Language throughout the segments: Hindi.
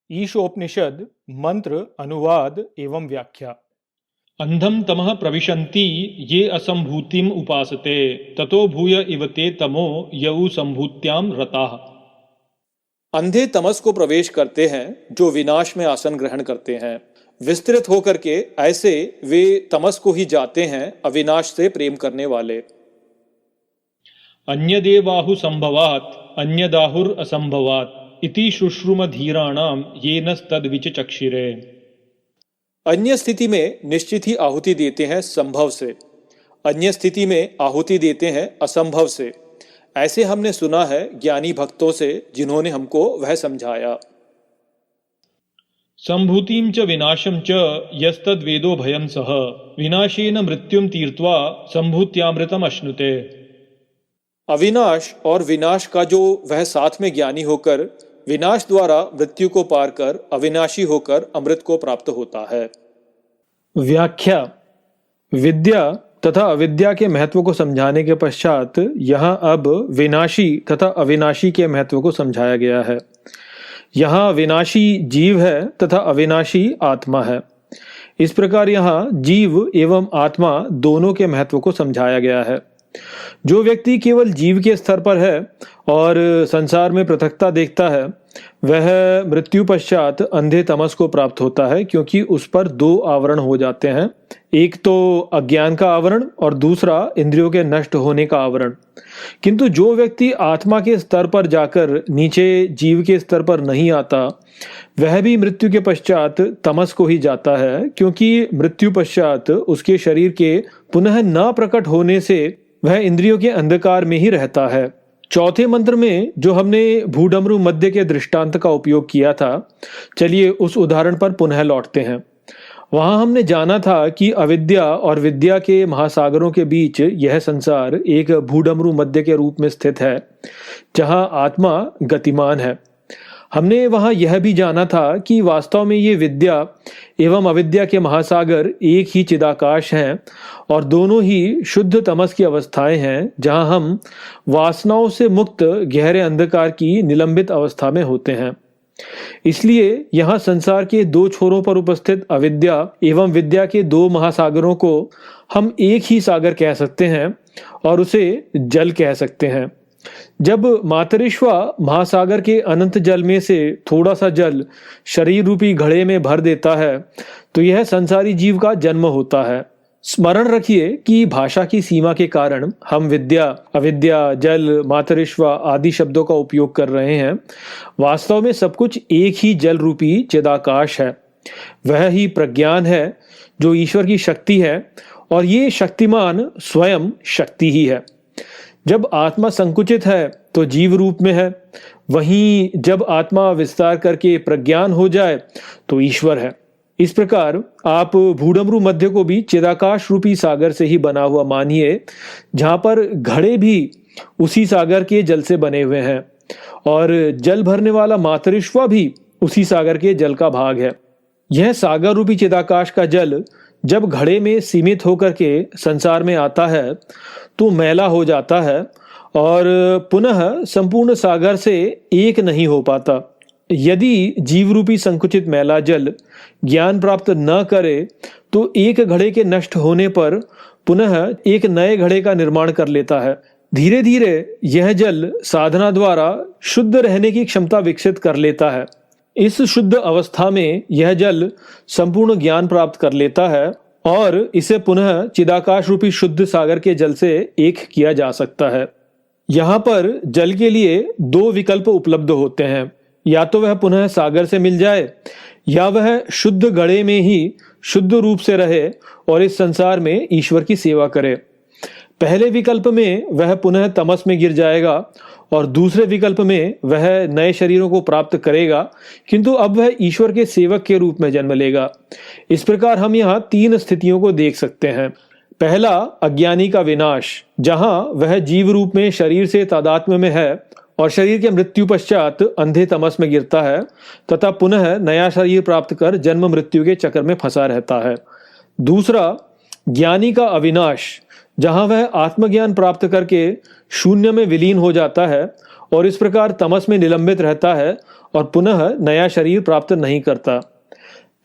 ईशोपनिषद मंत्र अनुवाद एवं व्याख्या। अंधम तमः प्रविशन्ति ये असंभूतिम उपासते ततो भूय इव ते तमो यऊ संभूत्याम रताः। अंधे तमस को प्रवेश करते हैं जो विनाश में आसन ग्रहण करते हैं। विस्तृत होकर के ऐसे वे तमस को ही जाते हैं अविनाश से प्रेम करने वाले। अन्यदेवाहु संभवात् अन्यदाहुर असंभवात् इति शुश्रुम धीराणाम येनस्तद्विचक्षिरे। अन्य स्थिति में निश्चित ही आहुति देते हैं संभव से, अन्य स्थिति में आहुति देते हैं असंभव से। ऐसे हमने सुना है ज्ञानी भक्तों से जिन्होंने हमको वह समझाया। संभूतिम च विनाशम च यस्तद्वेदो भयं सह विनाशेन मृत्युम तीर्त्वा संभूत्यामृतम अश्नुते। अविनाश और विनाश का जो वह साथ में ज्ञानी होकर विनाश द्वारा मृत्यु को पार कर अविनाशी होकर अमृत को प्राप्त होता है। व्याख्या। विद्या तथा अविद्या के महत्व को समझाने के पश्चात यहाँ अब विनाशी तथा अविनाशी के महत्व को समझाया गया है। यहाँ विनाशी जीव है तथा अविनाशी आत्मा है। इस प्रकार यहाँ जीव एवं आत्मा दोनों के महत्व को समझाया गया है। जो व्यक्ति केवल जीव के स्तर पर है और संसार में पृथकता देखता है, वह मृत्यु पश्चात अंधे तमस को प्राप्त होता है, क्योंकि उस पर दो आवरण हो जाते हैं। एक तो अज्ञान का आवरण और दूसरा इंद्रियों के नष्ट होने का आवरण। किंतु जो व्यक्ति आत्मा के स्तर पर जाकर नीचे जीव के स्तर पर नहीं आता, वह भी मृत्यु के पश्चात तमस को ही जाता है, क्योंकि मृत्यु पश्चात उसके शरीर के पुनः न प्रकट होने से वह इंद्रियों के अंधकार में ही रहता है। चौथे मंत्र में जो हमने भूडमरू मध्य के दृष्टांत का उपयोग किया था, चलिए उस उदाहरण पर पुनः लौटते हैं। वहां हमने जाना था कि अविद्या और विद्या के महासागरों के बीच यह संसार एक भूडमरू मध्य के रूप में स्थित है, जहां आत्मा गतिमान है। हमने वहां यह भी जाना था कि वास्तव में ये विद्या एवं अविद्या के महासागर एक ही चिदाकाश हैं और दोनों ही शुद्ध तमस की अवस्थाएं हैं, जहां हम वासनाओं से मुक्त गहरे अंधकार की निलंबित अवस्था में होते हैं। इसलिए यहाँ संसार के दो छोरों पर उपस्थित अविद्या एवं विद्या के दो महासागरों को हम एक ही सागर कह सकते हैं और उसे जल कह सकते हैं। जब मातरिश्वा महासागर के अनंत जल में से थोड़ा सा जल शरीर रूपी घड़े में भर देता है, तो यह संसारी जीव का जन्म होता है। स्मरण रखिए कि भाषा की सीमा के कारण हम विद्या, अविद्या, जल, मातरिश्वा आदि शब्दों का उपयोग कर रहे हैं। वास्तव में सब कुछ एक ही जल रूपी चिदाकाश है। वह ही प्रज्ञान है जो ईश्वर की शक्ति है, और ये शक्तिमान स्वयं शक्ति ही है। जब आत्मा संकुचित है तो जीव रूप में है, वहीं जब आत्मा विस्तार करके प्रज्ञान हो जाए तो ईश्वर है। इस प्रकार आप भूडमरू मध्य को भी चिदाकाश रूपी सागर से ही बना हुआ मानिए, जहां पर घड़े भी उसी सागर के जल से बने हुए हैं और जल भरने वाला मातरिश्वा भी उसी सागर के जल का भाग है। यह सागर रूपी चिदाकाश का जल जब घड़े में सीमित होकर के संसार में आता है तो मैला हो जाता है और पुनः संपूर्ण सागर से एक नहीं हो पाता। यदि जीव रूपी संकुचित मैला जल ज्ञान प्राप्त न करे तो एक घड़े के नष्ट होने पर पुनः एक नए घड़े का निर्माण कर लेता है। धीरे धीरे यह जल साधना द्वारा शुद्ध रहने की क्षमता विकसित कर लेता है। इस शुद्ध अवस्था में यह जल संपूर्ण ज्ञान प्राप्त कर लेता है और इसे पुनः चिदाकाश रूपी शुद्ध सागर के जल से एक किया जा सकता है। यहाँ पर जल के लिए दो विकल्प उपलब्ध होते हैं, या तो वह पुनः सागर से मिल जाए या वह शुद्ध घड़े में ही शुद्ध रूप से रहे और इस संसार में ईश्वर की सेवा करे। पहले विकल्प में वह पुनः तमस में गिर जाएगा और दूसरे विकल्प में वह नए शरीरों को प्राप्त करेगा, किंतु अब वह ईश्वर के सेवक के रूप में जन्म लेगा। इस प्रकार हम यहाँ तीन स्थितियों को देख सकते हैं। पहला अज्ञानी का विनाश, जहां वह जीव रूप में शरीर से तादात्म्य में है और शरीर के मृत्यु पश्चात अंधे तमस में गिरता है तथा पुनः नया शरीर प्राप्त कर जन्म मृत्यु के चक्र में फंसा रहता है। दूसरा ज्ञानी का अविनाश, जहां वह आत्मज्ञान प्राप्त करके शून्य में विलीन हो जाता है और इस प्रकार तमस में निलंबित रहता है और पुनः नया शरीर प्राप्त नहीं करता।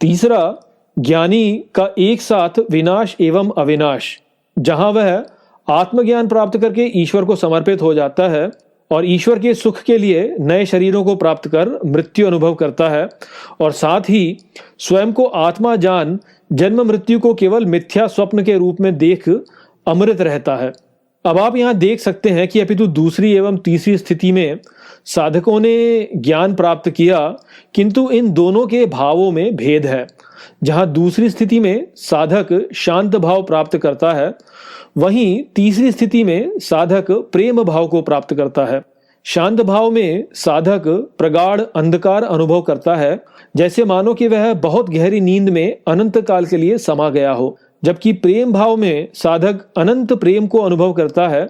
तीसरा, ज्ञानी का एक साथ विनाश एवं अविनाश, जहां वह आत्मज्ञान प्राप्त करके ईश्वर को समर्पित हो जाता है और ईश्वर के सुख के लिए नए शरीरों को प्राप्त कर मृत्यु अनुभव करता है और साथ ही स्वयं को आत्मा जान जन्म मृत्यु को केवल मिथ्या स्वप्न के रूप में देख अमृत रहता है। अब आप यहाँ देख सकते हैं कि अपितु दूसरी एवं तीसरी स्थिति में साधकों ने ज्ञान प्राप्त किया, किंतु इन दोनों के भावों में भेद है। जहाँ दूसरी स्थिति में साधक शांत भाव प्राप्त करता है, वहीं तीसरी स्थिति में साधक प्रेम भाव को प्राप्त करता है। शांत भाव में साधक प्रगाढ़ अंधकार अनुभव करता है, जैसे मानो कि वह बहुत गहरी नींद में अनंत काल के लिए समा गया हो, जबकि प्रेम भाव में साधक अनंत प्रेम को अनुभव करता है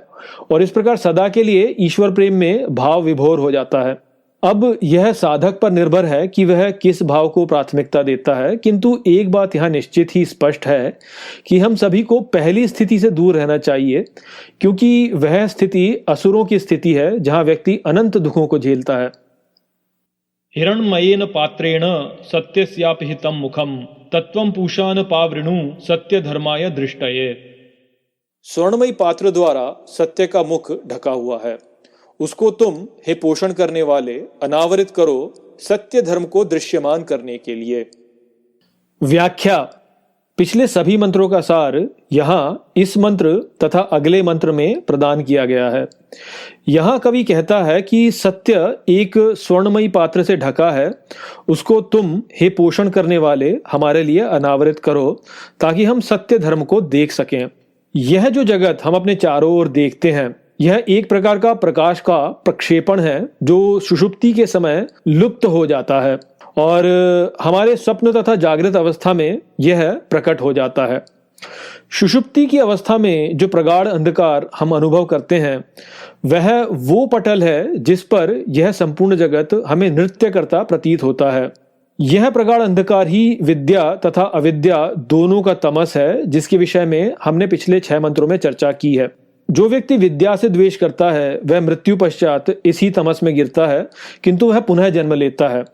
और इस प्रकार सदा के लिए ईश्वर प्रेम में भाव विभोर हो जाता है। अब यह साधक पर निर्भर है कि वह किस भाव को प्राथमिकता देता है, किंतु एक बात यहाँ निश्चित ही स्पष्ट है कि हम सभी को पहली स्थिति से दूर रहना चाहिए, क्योंकि वह स्थिति असुरों की स्थिति है जहाँ व्यक्ति अनंत दुखों को झेलता है। हिरण्मयेन पात्रेण सत्यस्यापहितं मुखम तत्वं पूषान पावृणु सत्य धर्माय दृष्टये। स्वर्णमयी पात्र द्वारा सत्य का मुख ढका हुआ है, उसको तुम हे पोषण करने वाले अनावरित करो सत्य धर्म को दृश्यमान करने के लिए। व्याख्या। पिछले सभी मंत्रों का सार यहाँ इस मंत्र तथा अगले मंत्र में प्रदान किया गया है। यहाँ कवि कहता है कि सत्य एक स्वर्णमयी पात्र से ढका है, उसको तुम हे पोषण करने वाले हमारे लिए अनावरित करो ताकि हम सत्य धर्म को देख सकें। यह जो जगत हम अपने चारों ओर देखते हैं, यह एक प्रकार का प्रकाश का प्रक्षेपण है जो सुषुप्ति के समय लुप्त हो जाता है और हमारे स्वप्न तथा जागृत अवस्था में यह प्रकट हो जाता है। सुषुप्ति की अवस्था में जो प्रगाढ़ अंधकार हम अनुभव करते हैं, वह वो पटल है जिस पर यह संपूर्ण जगत हमें नृत्य करता प्रतीत होता है। यह प्रगाढ़ अंधकार ही विद्या तथा अविद्या दोनों का तमस है, जिसके विषय में हमने पिछले 6 मंत्रों में चर्चा की है। जो व्यक्ति विद्या से द्वेष करता है वह मृत्यु पश्चात इसी तमस में गिरता है, किंतु वह पुनः जन्म लेता है,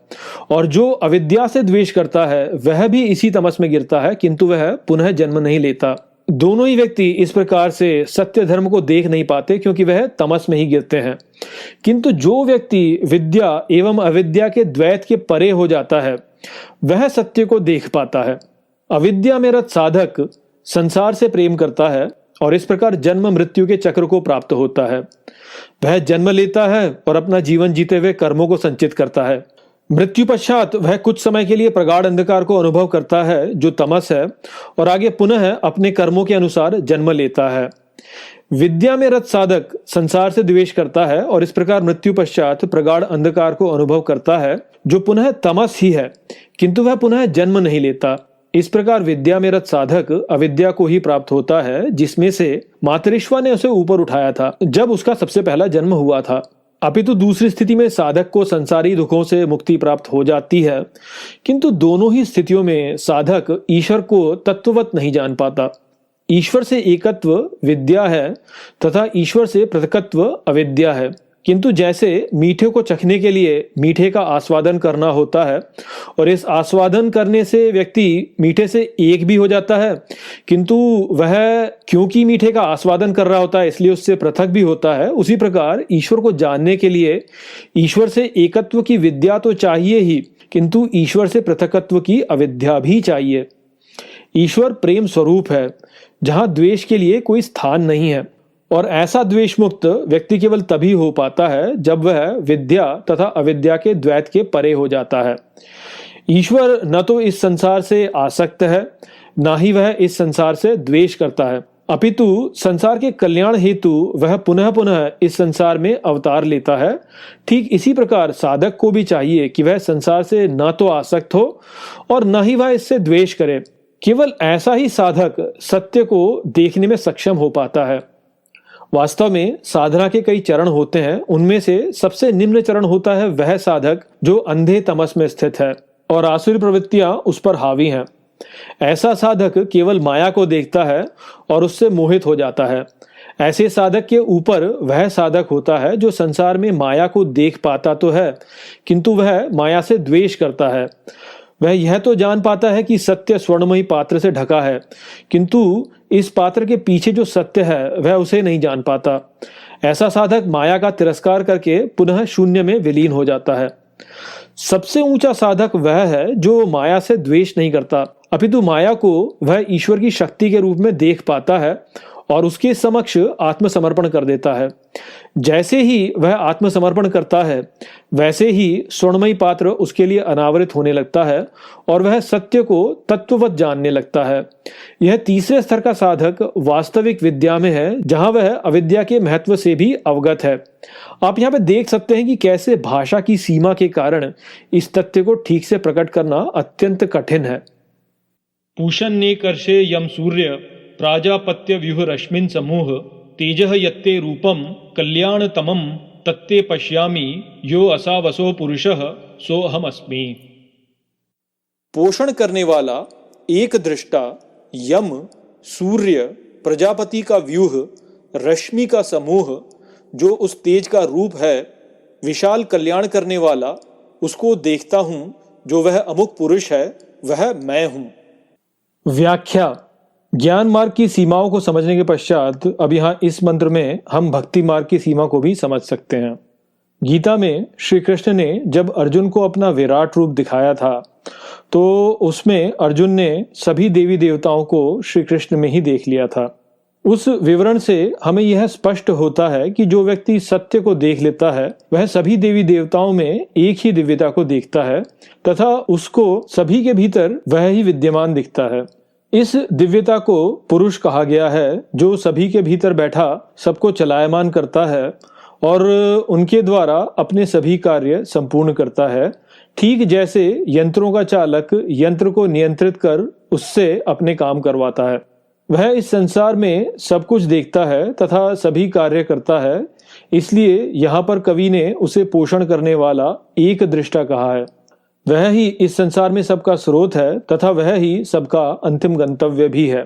और जो अविद्या से द्वेष करता है वह भी इसी तमस में गिरता है, किंतु वह पुनः जन्म नहीं लेता। दोनों ही व्यक्ति इस प्रकार से सत्य धर्म को देख नहीं पाते क्योंकि वह तमस में ही गिरते हैं। किंतु जो व्यक्ति विद्या एवं अविद्या के द्वैत के परे हो जाता है वह सत्य को देख पाता है। अविद्या में रत साधक संसार से प्रेम करता है और इस प्रकार जन्म मृत्यु के चक्र को प्राप्त होता है। वह जन्म लेता है और अपना जीवन जीते हुए कर्मों को संचित करता है। मृत्यु पश्चात वह कुछ समय के लिए प्रगाढ़ अंधकार को अनुभव करता है जो तमस है, और आगे पुनः अपने कर्मों के अनुसार जन्म लेता है। विद्या में रत साधक संसार से द्वेष करता है और इस प्रकार मृत्यु पश्चात प्रगाढ़ अंधकार को अनुभव करता है जो पुनः तमस ही है, किंतु वह पुनः जन्म नहीं लेता। इस प्रकार विद्या में रत साधक अविद्या को ही प्राप्त होता है, जिसमें से मातरिश्वा ने उसे ऊपर उठाया था जब उसका सबसे पहला जन्म हुआ था। अपितु दूसरी स्थिति में साधक को संसारी दुखों से मुक्ति प्राप्त हो जाती है, किंतु दोनों ही स्थितियों में साधक ईश्वर को तत्ववत नहीं जान पाता। ईश्वर से एकत्व विद्या है तथा ईश्वर से पृथकत्व अविद्या है। किंतु जैसे मीठे को चखने के लिए मीठे का आस्वादन करना होता है और इस आस्वादन करने से व्यक्ति मीठे से एक भी हो जाता है, किंतु वह क्योंकि मीठे का आस्वादन कर रहा होता है इसलिए उससे पृथक भी होता है, उसी प्रकार ईश्वर को जानने के लिए ईश्वर से एकत्व की विद्या तो चाहिए ही, किंतु ईश्वर से पृथकत्व की अविद्या भी चाहिए। ईश्वर प्रेम स्वरूप है जहाँ द्वेष के लिए कोई स्थान नहीं है, और ऐसा द्वेष मुक्त व्यक्ति केवल तभी हो पाता है जब वह विद्या तथा अविद्या के द्वैत के परे हो जाता है। ईश्वर न तो इस संसार से आसक्त है, ना ही वह इस संसार से द्वेष करता है, अपितु संसार के कल्याण हेतु वह पुनः पुनः इस संसार में अवतार लेता है। ठीक इसी प्रकार साधक को भी चाहिए कि वह संसार से न तो आसक्त हो और न ही वह इससे द्वेष करे। केवल ऐसा ही साधक सत्य को देखने में सक्षम हो पाता है। वास्तव में साधना के कई चरण होते हैं, उनमें से सबसे निम्न चरण होता है वह साधक जो अंधे तमस में स्थित है और आसुरी प्रवृत्तियां उस पर हावी हैं। ऐसा साधक केवल माया को देखता है और उससे मोहित हो जाता है। ऐसे साधक के ऊपर वह साधक होता है जो संसार में माया को देख पाता तो है, किंतु वह माया से द्वेष करता है। वह यह तो जान पाता है कि सत्य स्वर्णमयी पात्र से ढका है, किंतु इस पात्र के पीछे जो सत्य है वह उसे नहीं जान पाता। ऐसा साधक माया का तिरस्कार करके पुनः शून्य में विलीन हो जाता है। सबसे ऊंचा साधक वह है जो माया से द्वेष नहीं करता, अपितु माया को वह ईश्वर की शक्ति के रूप में देख पाता है और उसके समक्ष आत्मसमर्पण कर देता है। जैसे ही वह आत्मसमर्पण करता है वैसे ही स्वर्णमयी पात्र उसके लिए अनावृत होने लगता है और वह सत्य को तत्ववत जानने लगता है। यह तीसरे स्तर का साधक वास्तविक विद्या में है, जहां वह अविद्या के महत्व से भी अवगत है। आप यहाँ पे देख सकते हैं कि कैसे भाषा की सीमा के कारण इस तथ्य को ठीक से प्रकट करना अत्यंत कठिन है। पूषन्ने कर्षे यम सूर्य प्राजापत्य व्यूह रश्मिन समूह तेजः यत्ते रूपम कल्याणतमम तत्ते पश्यामि यो असावसो पुरुषः सो अहम अस्मि। पोषण करने वाला एक दृष्टा, यम, सूर्य, प्रजापति का व्यूह, रश्मि का समूह जो उस तेज का रूप है, विशाल कल्याण करने वाला, उसको देखता हूं जो वह अमुक पुरुष है, वह मैं हूं। व्याख्या। ज्ञान मार्ग की सीमाओं को समझने के पश्चात अब यहाँ इस मंत्र में हम भक्ति मार्ग की सीमा को भी समझ सकते हैं। गीता में श्री कृष्ण ने जब अर्जुन को अपना विराट रूप दिखाया था तो उसमें अर्जुन ने सभी देवी देवताओं को श्री कृष्ण में ही देख लिया था। उस विवरण से हमें यह स्पष्ट होता है कि जो व्यक्ति सत्य को देख लेता है वह सभी देवी देवताओं में एक ही दिव्यता को देखता है तथा उसको सभी के भीतर वह ही विद्यमान दिखता है। इस दिव्यता को पुरुष कहा गया है जो सभी के भीतर बैठा सबको चलायमान करता है और उनके द्वारा अपने सभी कार्य संपूर्ण करता है, ठीक जैसे यंत्रों का चालक यंत्र को नियंत्रित कर उससे अपने काम करवाता है। वह इस संसार में सब कुछ देखता है तथा सभी कार्य करता है, इसलिए यहाँ पर कवि ने उसे पोषण करने वाला एक दृष्टा कहा है। वह ही इस संसार में सबका स्रोत है तथा वह ही सबका अंतिम गंतव्य भी है,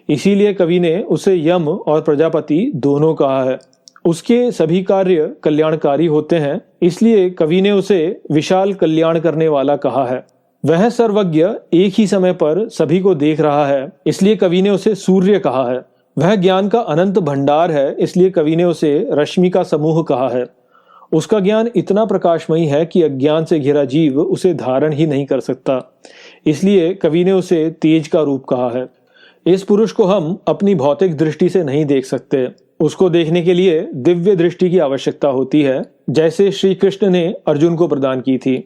इसीलिए कवि ने उसे यम और प्रजापति दोनों कहा है। उसके सभी कार्य कल्याणकारी होते हैं, इसलिए कवि ने उसे विशाल कल्याण करने वाला कहा है। वह सर्वज्ञ एक ही समय पर सभी को देख रहा है, इसलिए कवि ने उसे सूर्य कहा है। वह ज्ञान का अनंत भंडार है, इसलिए कवि ने उसे रश्मि का समूह कहा है। उसका ज्ञान इतना प्रकाशमयी है कि अज्ञान से घिरा जीव उसे धारण ही नहीं कर सकता, इसलिए कवि ने उसे तेज का रूप कहा है। इस पुरुष को हम अपनी भौतिक दृष्टि से नहीं देख सकते, उसको देखने के लिए दिव्य दृष्टि की आवश्यकता होती है, जैसे श्री कृष्ण ने अर्जुन को प्रदान की थी।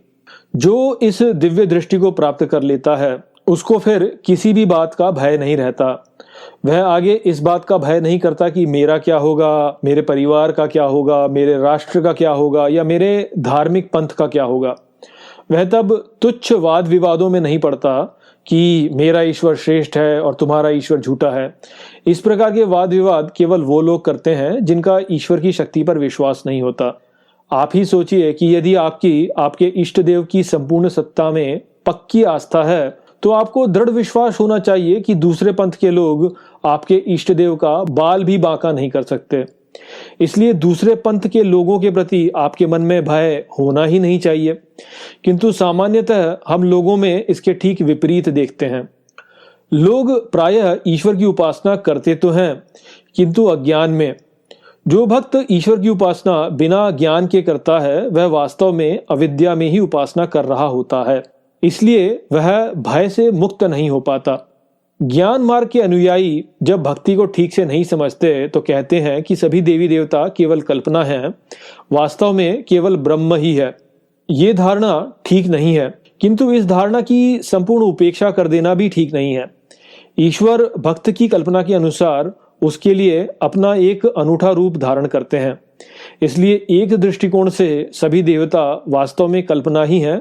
जो इस दिव्य दृष्टि को प्राप्त कर लेता है उसको फिर किसी भी बात का भय नहीं रहता। वह आगे इस बात का भय नहीं करता कि मेरा क्या होगा, मेरे परिवार का क्या होगा, मेरे राष्ट्र का क्या होगा या मेरे धार्मिक पंथ का क्या होगा। वह तब तुच्छ वाद विवादों में नहीं पड़ता कि मेरा ईश्वर श्रेष्ठ है और तुम्हारा ईश्वर झूठा है। इस प्रकार के वाद विवाद केवल वो लोग करते हैं जिनका ईश्वर की शक्ति पर विश्वास नहीं होता। आप ही सोचिए कि यदि आपके इष्ट देव की संपूर्ण सत्ता में पक्की आस्था है तो आपको दृढ़ विश्वास होना चाहिए कि दूसरे पंथ के लोग आपके इष्ट देव का बाल भी बांका नहीं कर सकते। इसलिए दूसरे पंथ के लोगों के प्रति आपके मन में भय होना ही नहीं चाहिए, किंतु सामान्यतः हम लोगों में इसके ठीक विपरीत देखते हैं। लोग प्रायः ईश्वर की उपासना करते तो हैं, किंतु अज्ञान में। जो भक्त ईश्वर की उपासना बिना ज्ञान के करता है वह वास्तव में अविद्या में ही उपासना कर रहा होता है, इसलिए वह भय से मुक्त नहीं हो पाता। ज्ञान मार्ग के अनुयायी जब भक्ति को ठीक से नहीं समझते तो कहते हैं कि सभी देवी देवता केवल कल्पना है, वास्तव में केवल ब्रह्म ही है। ये धारणा ठीक नहीं है, किंतु इस धारणा की संपूर्ण उपेक्षा कर देना भी ठीक नहीं है। ईश्वर भक्त की कल्पना के अनुसार उसके लिए अपना एक अनूठा रूप धारण करते हैं, इसलिए एक दृष्टिकोण से सभी देवता वास्तव में कल्पना ही हैं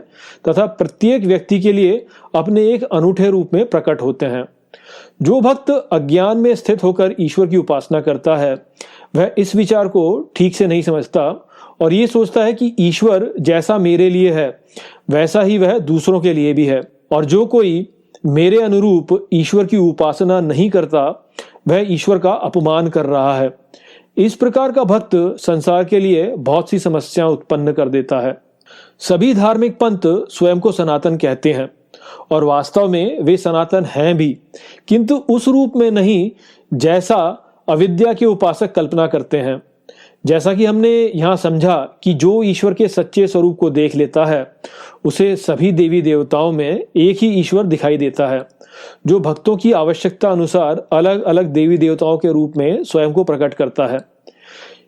तथा प्रत्येक व्यक्ति के लिए अपने एक अनूठे रूप में प्रकट होते हैं। जो भक्त अज्ञान में स्थित होकर ईश्वर की उपासना करता है वह इस विचार को ठीक से नहीं समझता और ये सोचता है कि ईश्वर जैसा मेरे लिए है वैसा ही वह दूसरों के लिए भी है, और जो कोई मेरे अनुरूप ईश्वर की उपासना नहीं करता वह ईश्वर का अपमान कर रहा है। इस प्रकार का भक्त संसार के लिए बहुत सी समस्याएं उत्पन्न कर देता है। सभी धार्मिक पंथ स्वयं को सनातन कहते हैं और वास्तव में वे सनातन हैं भी, किंतु उस रूप में नहीं जैसा अविद्या के उपासक कल्पना करते हैं। जैसा कि हमने यहाँ समझा कि जो ईश्वर के सच्चे स्वरूप को देख लेता है उसे सभी देवी देवताओं में एक ही ईश्वर दिखाई देता है, जो भक्तों की आवश्यकता अनुसार अलग अलग देवी देवताओं के रूप में स्वयं को प्रकट करता है।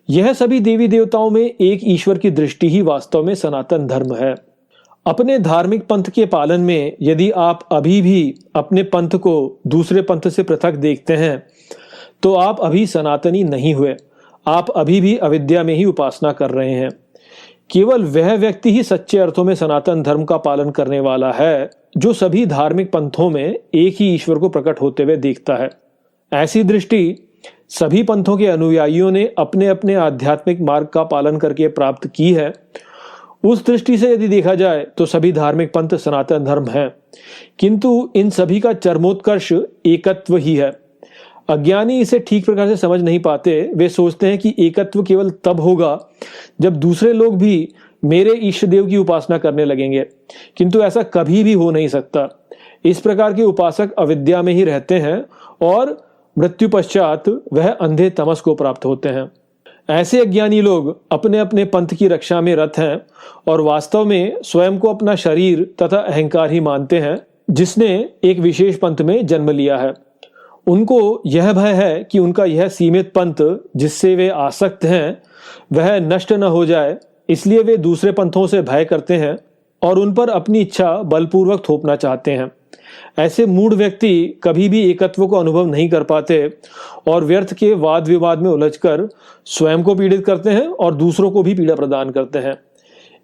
यह सभी देवी देवताओं में एक ईश्वर की दृष्टि ही वास्तव में सनातन धर्म है। अपने धार्मिक पंथ के पालन में यदि आप अभी भी अपने पंथ को दूसरे पंथ से पृथक देखते हैं तो आप अभी सनातनी नहीं हुए, आप अभी भी अविद्या में ही उपासना कर रहे हैं। केवल वह व्यक्ति ही सच्चे अर्थों में सनातन धर्म का पालन करने वाला है जो सभी धार्मिक पंथों में एक ही ईश्वर को प्रकट होते हुए देखता है। ऐसी दृष्टि सभी पंथों के अनुयायियों ने अपने अपने आध्यात्मिक मार्ग का पालन करके प्राप्त की है। उस दृष्टि से यदि देखा जाए तो सभी धार्मिक पंथ सनातन धर्म है, किंतु इन सभी का चरमोत्कर्ष एकत्व ही है। अज्ञानी इसे ठीक प्रकार से समझ नहीं पाते। वे सोचते हैं कि एकत्व केवल तब होगा जब दूसरे लोग भी मेरे इष्ट देव की उपासना करने लगेंगे, किंतु ऐसा कभी भी हो नहीं सकता। इस प्रकार के उपासक अविद्या में ही रहते हैं और मृत्यु पश्चात वह अंधे तमस को प्राप्त होते हैं। ऐसे अज्ञानी लोग अपने अपने पंथ की रक्षा में रत हैं और वास्तव में स्वयं को अपना शरीर तथा अहंकार ही मानते हैं जिसने एक विशेष पंथ में जन्म लिया है। उनको यह भय है कि उनका यह सीमित पंथ जिससे वे आसक्त हैं वह नष्ट न हो जाए, इसलिए वे दूसरे पंथों से भय करते हैं और उन पर अपनी इच्छा बलपूर्वक थोपना चाहते हैं। ऐसे मूढ़ व्यक्ति कभी भी एकत्व को अनुभव नहीं कर पाते और व्यर्थ के वाद विवाद में उलझकर स्वयं को पीड़ित करते हैं और दूसरों को भी पीड़ा प्रदान करते हैं।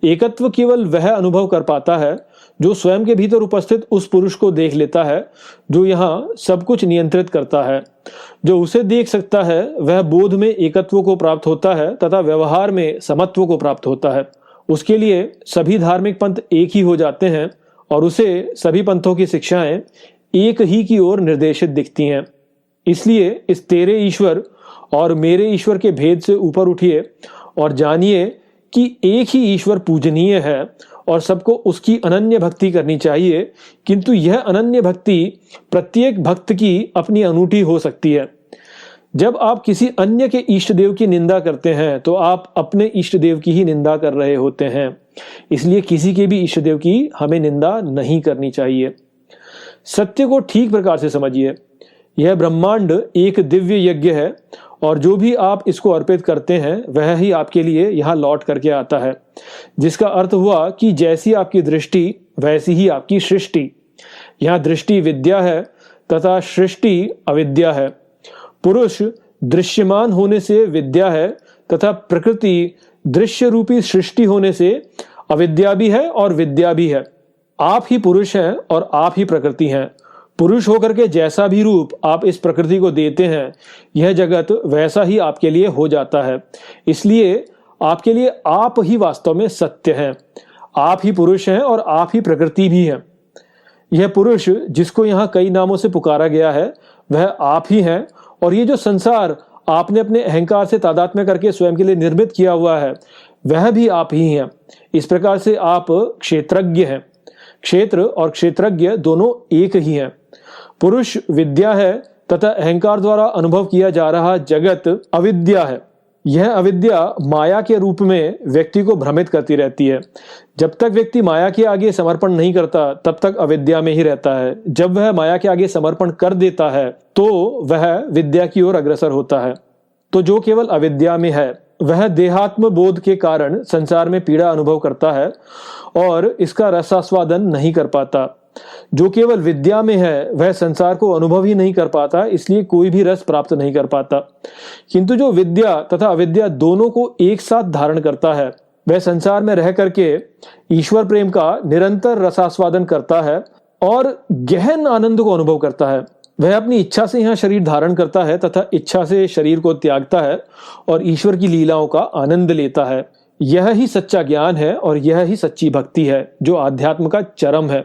एकत्व केवल वह अनुभव कर पाता है जो स्वयं के भीतर उपस्थित उस पुरुष को देख लेता है जो यहाँ सब कुछ नियंत्रित करता है। जो उसे देख सकता है वह बोध में एकत्व को प्राप्त होता है तथा व्यवहार में समत्व को प्राप्त होता है। उसके लिए सभी धार्मिक पंथ एक ही हो जाते हैं और उसे सभी पंथों की शिक्षाएं एक ही की ओर निर्देशित दिखती हैं। इसलिए इस तेरे ईश्वर और मेरे ईश्वर के भेद से ऊपर उठिए और जानिए कि एक ही ईश्वर पूजनीय है और सबको उसकी अनन्य भक्ति करनी चाहिए, किंतु यह अनन्य भक्ति प्रत्येक भक्त की अपनी अनूठी हो सकती है। जब आप किसी अन्य के इष्ट देव की निंदा करते हैं तो आप अपने इष्ट देव की ही निंदा कर रहे होते हैं। इसलिए किसी के भी इष्ट देव की हमें निंदा नहीं करनी चाहिए। सत्य को ठीक प्रकार से समझिए। यह ब्रह्मांड एक दिव्य यज्ञ है और जो भी आप इसको अर्पित करते हैं वह ही आपके लिए यहाँ लौट करके आता है, जिसका अर्थ हुआ कि जैसी आपकी दृष्टि वैसी ही आपकी सृष्टि। यहाँ दृष्टि विद्या है तथा सृष्टि अविद्या है। पुरुष दृश्यमान होने से विद्या है तथा प्रकृति दृश्य रूपी सृष्टि होने से अविद्या भी है और विद्या भी है। आप ही पुरुष हैं और आप ही प्रकृति हैं। पुरुष होकर के जैसा भी रूप आप इस प्रकृति को देते हैं यह जगत वैसा ही आपके लिए हो जाता है। इसलिए आपके लिए आप ही वास्तव में सत्य हैं। आप ही पुरुष हैं और आप ही प्रकृति भी हैं। यह पुरुष जिसको यहाँ कई नामों से पुकारा गया है वह आप ही हैं और ये जो संसार आपने अपने अहंकार से तादात्म्य करके स्वयं के लिए निर्मित किया हुआ है वह भी आप ही हैं। इस प्रकार से आप क्षेत्रज्ञ हैं। क्षेत्र और क्षेत्रज्ञ दोनों एक ही हैं। पुरुष विद्या है तथा अहंकार द्वारा अनुभव किया जा रहा जगत अविद्या है। यह अविद्या माया के रूप में व्यक्ति को भ्रमित करती रहती है। जब तक व्यक्ति माया के आगे समर्पण नहीं करता तब तक अविद्या में ही रहता है। जब वह माया के आगे समर्पण कर देता है तो वह विद्या की ओर अग्रसर होता है। तो जो केवल अविद्या में है वह देहात्म बोध के कारण संसार में पीड़ा अनुभव करता है और इसका रसास्वादन नहीं कर पाता। जो केवल विद्या में है वह संसार को अनुभव ही नहीं कर पाता, इसलिए कोई भी रस प्राप्त नहीं कर पाता। किंतु जो विद्या तथा अविद्या दोनों को एक साथ धारण करता है वह संसार में रह करके ईश्वर प्रेम का निरंतर रसास्वादन करता है और गहन आनंद को अनुभव करता है। वह अपनी इच्छा से यहाँ शरीर धारण करता है तथा इच्छा से शरीर को त्यागता है और ईश्वर की लीलाओं का आनंद लेता है। यह ही सच्चा ज्ञान है और यह ही सच्ची भक्ति है जो आध्यात्म का चरम है।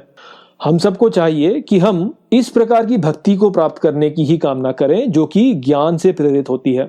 हम सबको चाहिए कि हम इस प्रकार की भक्ति को प्राप्त करने की ही कामना करें जो कि ज्ञान से प्रेरित होती है।